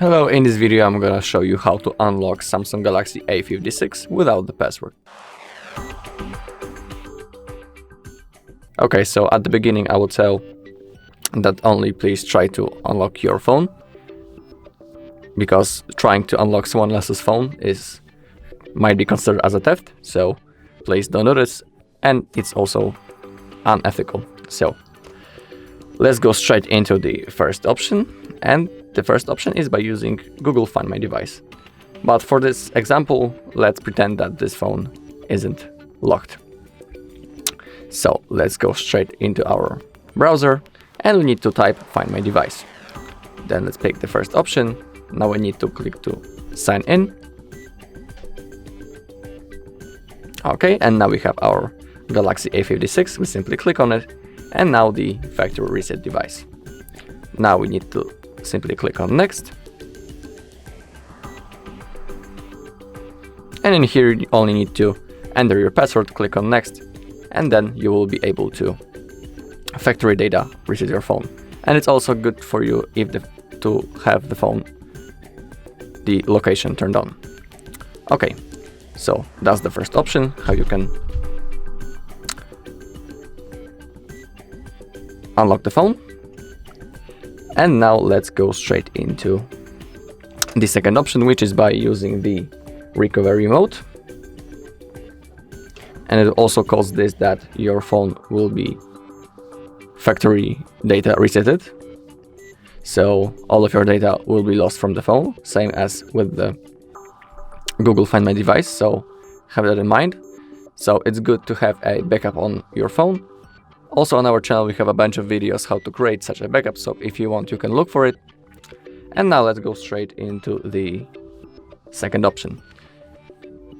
Hello, in this video I'm gonna show you how to unlock Samsung Galaxy A56 without the password. Okay, so at the beginning I will tell that only please try to unlock your phone, because trying to unlock someone else's phone might be considered as a theft, so please don't do this, and it's also unethical. So let's go straight into the first option, and the first option is by using Google Find My Device. But for this example, let's pretend that this phone isn't locked. So let's go straight into our browser, and we need to type Find My Device. Then let's pick the first option. Now we need to click to sign in. Okay, and now we have our Galaxy A56. We simply click on it, and now the factory reset device. Now we need to simply click on next. And in here you only need to enter your password, click on next, and then you will be able to factory data reset your phone. And it's also good for you to have the phone, the location turned on. Okay, so that's the first option, how you can unlock the phone. And now let's go straight into the second option, which is by using the recovery mode. And it also calls this that your phone will be factory data resetted. So all of your data will be lost from the phone, same as with the Google Find My Device, so have that in mind. So it's good to have a backup on your phone. Also on our channel we have a bunch of videos how to create such a backup, so if you want you can look for it. And now let's go straight into the second option.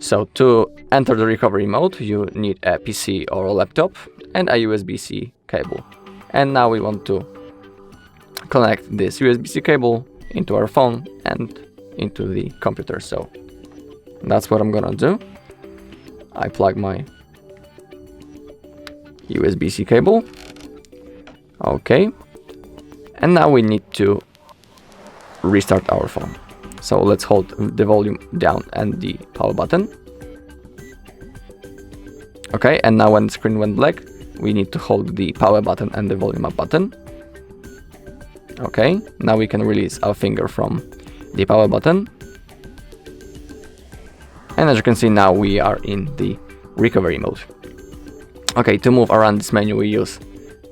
So to enter the recovery mode you need a PC or a laptop and a USB-C cable. And now we want to connect this USB-C cable into our phone and into the computer. So that's what I'm gonna do. I plug my USB-C cable. Okay. And now we need to restart our phone. So let's hold the volume down and the power button. Okay, and now when the screen went black, we need to hold the power button and the volume up button. Okay, now we can release our finger from the power button. And as you can see, now we are in the recovery mode. Okay, to move around this menu we use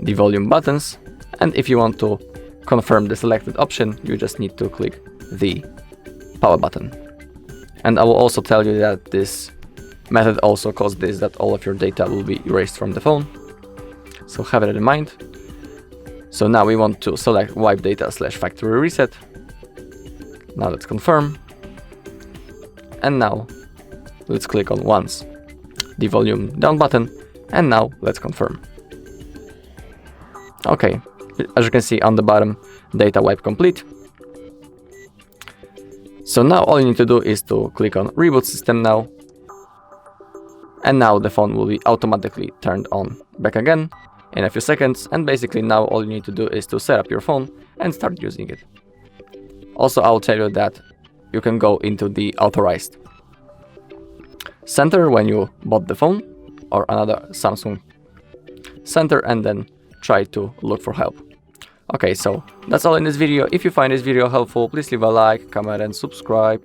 the volume buttons, and if you want to confirm the selected option you just need to click the power button. And I will also tell you that this method also causes this, that all of your data will be erased from the phone, so have it in mind. So now we want to select wipe data / factory reset. Now let's confirm, and now let's click on once the volume down button. And now let's confirm. Okay, as you can see on the bottom, data wipe complete. So now all you need to do is to click on reboot system now. And now the phone will be automatically turned on back again in a few seconds. And basically now all you need to do is to set up your phone and start using it. Also, I'll tell you that you can go into the authorized center when you bought the phone, or another Samsung center, and then try to look for help. Okay, so that's all in this video. If you find this video helpful, please leave a like, comment and subscribe.